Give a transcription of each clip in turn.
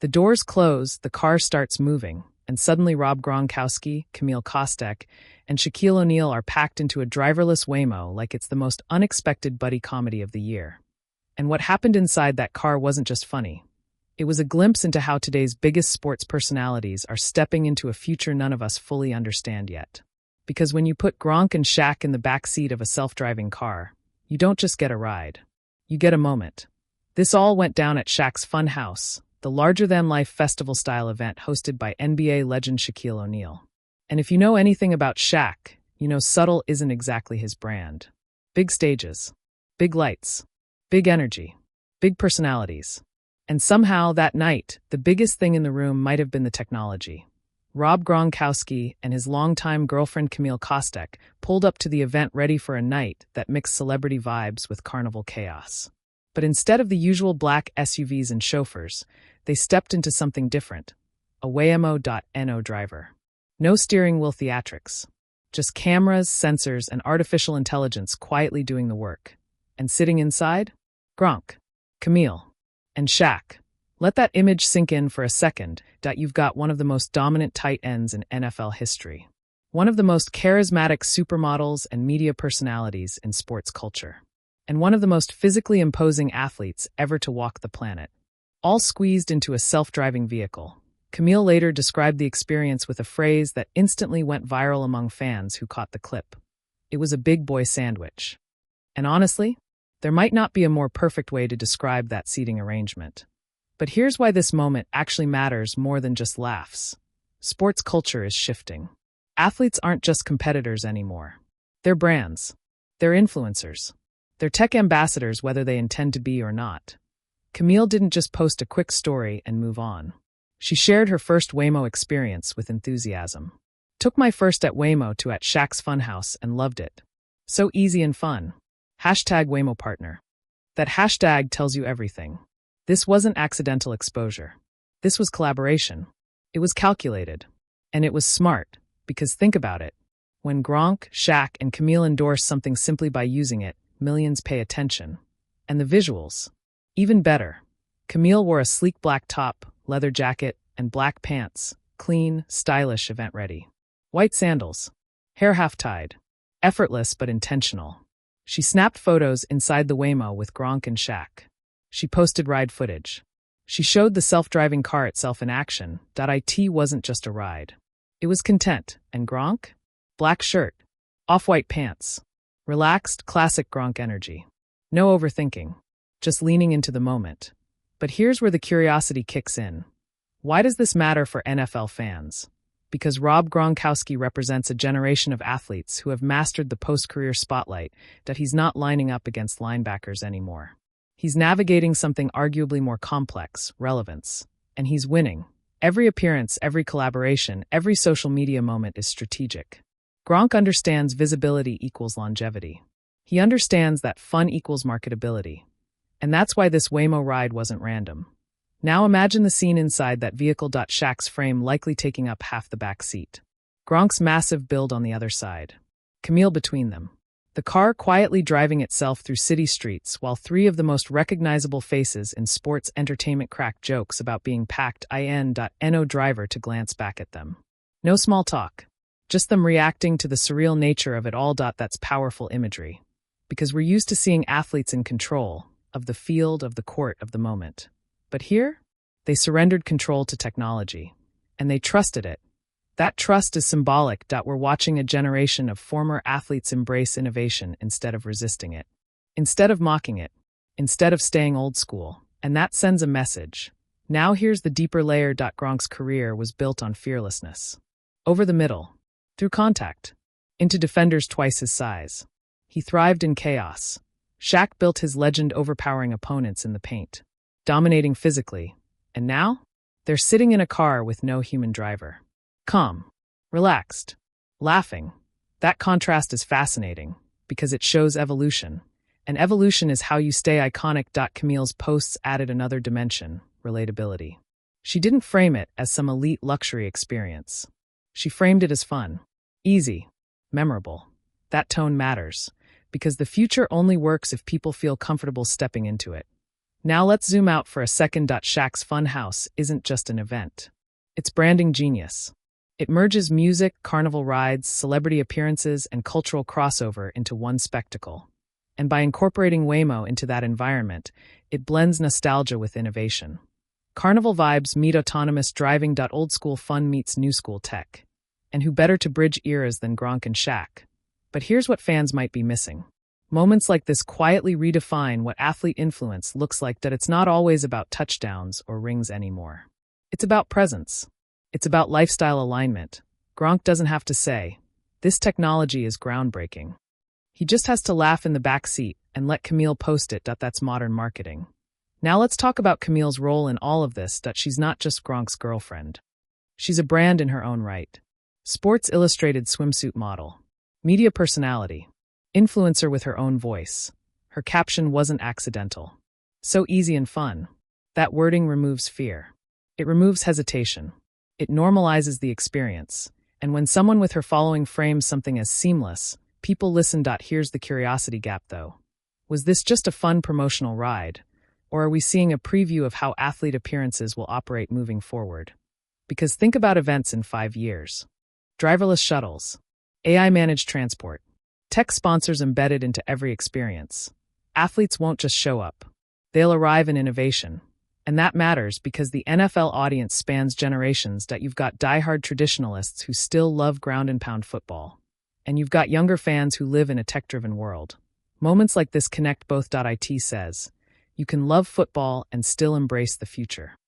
The doors close, the car starts moving, and suddenly Gronkowski, Camille Kostek, and Shaquille O'Neal are packed into a driverless Waymo like it's the most unexpected buddy comedy of the year. And what happened inside that car wasn't just funny. It was a glimpse into how today's biggest sports personalities are stepping into a future none of us fully understand yet. Because when you put Gronk and Shaq in the back seat of a self-driving car, you don't just get a ride. You get a moment. This all went down at Shaq's Fun House, the larger-than-life festival-style event hosted by NBA legend Shaquille O'Neal. And if you know anything about Shaq, you know subtle isn't exactly his brand. Big stages, big lights, big energy, big personalities. And somehow, that night, the biggest thing in the room might have been the technology. Gronkowski and his longtime girlfriend Camille Kostek pulled up to the event ready for a night that mixed celebrity vibes with carnival chaos. But instead of the usual black SUVs and chauffeurs, they stepped into something different, a Waymo.no driver. No steering wheel theatrics. Just cameras, sensors, and artificial intelligence quietly doing the work. And sitting inside? Gronk, Camille, and Shaq. Let that image sink in for a second. You've got one of the most dominant tight ends in NFL history. One of the most charismatic supermodels and media personalities in sports culture. And one of the most physically imposing athletes ever to walk the planet. All squeezed into a self-driving vehicle. Camille later described the experience with a phrase that instantly went viral among fans who caught the clip. It was a big boy sandwich. And honestly, there might not be a more perfect way to describe that seating arrangement. But here's why this moment actually matters more than just laughs. Sports culture is shifting. Athletes aren't just competitors anymore. They're brands. They're influencers. They're tech ambassadors whether they intend to be or not. Camille didn't just post a quick story and move on. She shared her first Waymo experience with enthusiasm. Took my first at Waymo to at Shaq's Fun House and loved it. So easy and fun. #Waymo partner. That hashtag tells you everything. This wasn't accidental exposure. This was collaboration. It was calculated. And it was smart, because think about it. When Gronk, Shaq, and Camille endorse something simply by using it, millions pay attention. And the visuals? Even better. Camille wore a sleek black top, leather jacket, and black pants, clean, stylish, event-ready. White sandals. Hair half-tied. Effortless but intentional. She snapped photos inside the Waymo with Gronk and Shaq. She posted ride footage. She showed the self-driving car itself in action. It wasn't just a ride. It was content. And Gronk? Black shirt. Off-white pants. Relaxed, classic Gronk energy. No overthinking. Just leaning into the moment. But here's where the curiosity kicks in. Why does this matter for NFL fans? Because Gronkowski represents a generation of athletes who have mastered the post-career spotlight, that he's not lining up against linebackers anymore. He's navigating something arguably more complex, relevance. And he's winning. Every appearance, every collaboration, every social media moment is strategic. Gronk understands visibility equals longevity. He understands that fun equals marketability. And that's why this Waymo ride wasn't random. Now imagine the scene inside that vehicle. Shaq's frame likely taking up half the back seat. Gronk's massive build on the other side. Camille between them. The car quietly driving itself through city streets while three of the most recognizable faces in sports entertainment crack jokes about being packed. No driver to glance back at them. No small talk. Just them reacting to the surreal nature of it all. That's powerful imagery. Because we're used to seeing athletes in control of the field, of the court, of the moment. But here, they surrendered control to technology. And they trusted it. That trust is symbolic. We're watching a generation of former athletes embrace innovation instead of resisting it. Instead of mocking it. Instead of staying old school. And that sends a message. Now here's the deeper layer. Gronk's career was built on fearlessness. Over the middle. Through contact. Into defenders twice his size. He thrived in chaos. Shaq built his legend overpowering opponents in the paint. Dominating physically. And now? They're sitting in a car with no human driver. Calm. Relaxed. Laughing. That contrast is fascinating, because it shows evolution. And evolution is how you stay iconic. Camille's posts added another dimension, relatability. She didn't frame it as some elite luxury experience. She framed it as fun. Easy. Memorable. That tone matters, because the future only works if people feel comfortable stepping into it. Now let's zoom out for a second. Shaq's Funhouse isn't just an event. It's branding genius. It merges music, carnival rides, celebrity appearances, and cultural crossover into one spectacle. And by incorporating Waymo into that environment, it blends nostalgia with innovation. Carnival vibes meet autonomous driving. Old school fun meets new school tech. And who better to bridge eras than Gronk and Shaq? But here's what fans might be missing. Moments like this quietly redefine what athlete influence looks like. It's not always about touchdowns or rings anymore. It's about presence. It's about lifestyle alignment. Gronk doesn't have to say, "This technology is groundbreaking." He just has to laugh in the back seat and let Camille post it. That's modern marketing. Now let's talk about Camille's role in all of this. She's not just Gronk's girlfriend. She's a brand in her own right. Sports Illustrated swimsuit model. Media personality. Influencer with her own voice. Her caption wasn't accidental. So easy and fun. That wording removes fear. It removes hesitation. It normalizes the experience. And when someone with her following frames something as seamless, people listen. Here's the curiosity gap though. Was this just a fun promotional ride? Or are we seeing a preview of how athlete appearances will operate moving forward? Because think about events in 5 years. Driverless shuttles. AI-managed transport. Tech sponsors embedded into every experience. Athletes won't just show up. They'll arrive in innovation. And that matters because the NFL audience spans generations. You've got diehard traditionalists who still love ground and pound football. And you've got younger fans who live in a tech-driven world. Moments like this connect both. It says, you can love football and still embrace the future.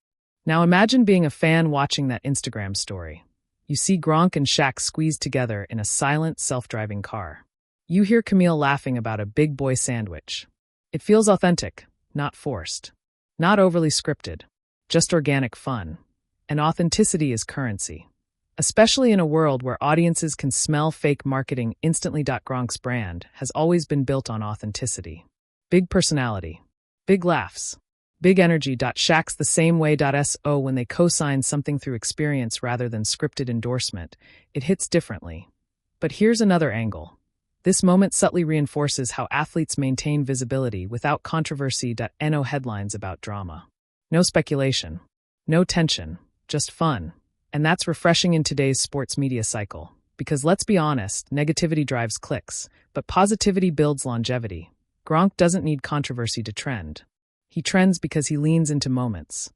Now imagine being a fan watching that Instagram story. You see Gronk and Shaq squeezed together in a silent, self-driving car. You hear Camille laughing about a big boy sandwich. It feels authentic, not forced. Not overly scripted, just organic fun. And authenticity is currency. Especially in a world where audiences can smell fake marketing instantly. Gronk's brand has always been built on authenticity. Big personality. Big laughs. Big energy. Shaq's the same way. So when they co-sign something through experience rather than scripted endorsement, it hits differently. But here's another angle. This moment subtly reinforces how athletes maintain visibility without controversy. No headlines about drama. No speculation. No tension. Just fun. And that's refreshing in today's sports media cycle. Because let's be honest, negativity drives clicks, but positivity builds longevity. Gronk doesn't need controversy to trend. He trends because he leans into moments.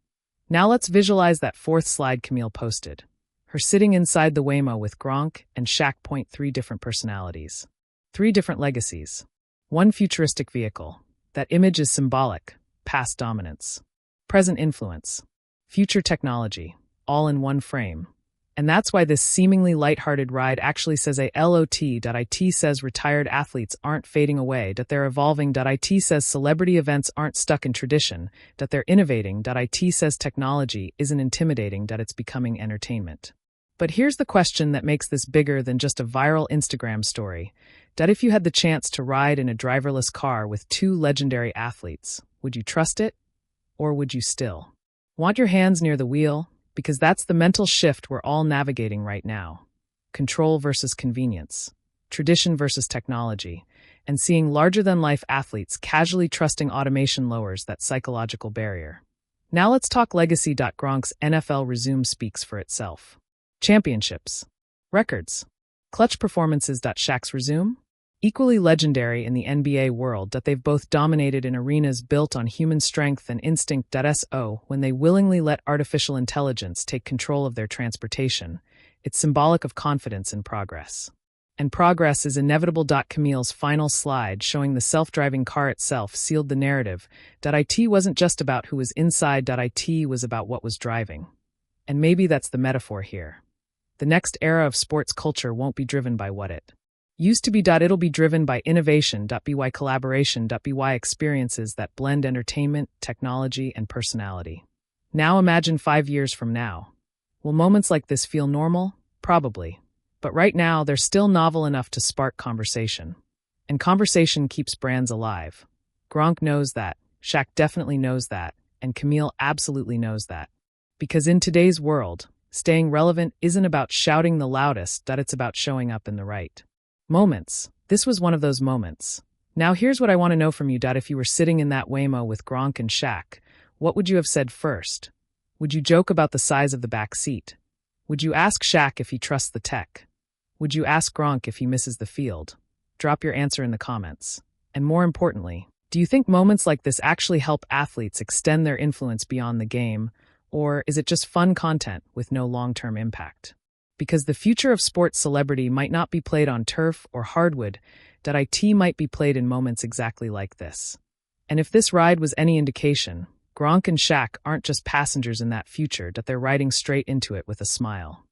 Now let's visualize that fourth slide Camille posted. Her sitting inside the Waymo with Gronk and Shaq. 3 different personalities. 3 different legacies. 1 futuristic vehicle. That image is symbolic. Past dominance. Present influence. Future technology. All in one frame. And that's why this seemingly lighthearted ride actually says a lot. It says retired athletes aren't fading away, that they're evolving. It says celebrity events aren't stuck in tradition, that they're innovating. It says technology isn't intimidating, that it's becoming entertainment. But here's the question that makes this bigger than just a viral Instagram story. That if you had the chance to ride in a driverless car with 2 legendary athletes, would you trust it? Or would you still want your hands near the wheel? Because that's the mental shift we're all navigating right now. Control versus convenience, tradition versus technology, and seeing larger-than-life athletes casually trusting automation lowers that psychological barrier. Now let's talk legacy. Gronk's NFL resume speaks for itself. Championships. Records. Clutch performances. Shaq's resume. Equally legendary in the NBA world. They've both dominated in arenas built on human strength and instinct. So when they willingly let artificial intelligence take control of their transportation, it's symbolic of confidence and progress. And progress is inevitable. Camille's final slide showing the self-driving car itself sealed the narrative. It wasn't just about who was inside. It was about what was driving. And maybe that's the metaphor here. The next era of sports culture won't be driven by what it used to be. It'll be driven by innovation. By collaboration. By experiences that blend entertainment, technology, and personality. Now imagine 5 years from now. Will moments like this feel normal? Probably. But right now, they're still novel enough to spark conversation. And conversation keeps brands alive. Gronk knows that, Shaq definitely knows that, and Camille absolutely knows that. Because in today's world, staying relevant isn't about shouting the loudest. It's about showing up in the right moments. This was one of those moments. Now here's what I want to know from you, Dad. If you were sitting in that Waymo with Gronk and Shaq, what would you have said first? Would you joke about the size of the back seat? Would you ask Shaq if he trusts the tech? Would you ask Gronk if he misses the field? Drop your answer in the comments. And more importantly, do you think moments like this actually help athletes extend their influence beyond the game, or is it just fun content with no long-term impact? Because the future of sports celebrity might not be played on turf or hardwood, .it might be played in moments exactly like this. And if this ride was any indication, Gronk and Shaq aren't just passengers in that future, that they're riding straight into it with a smile.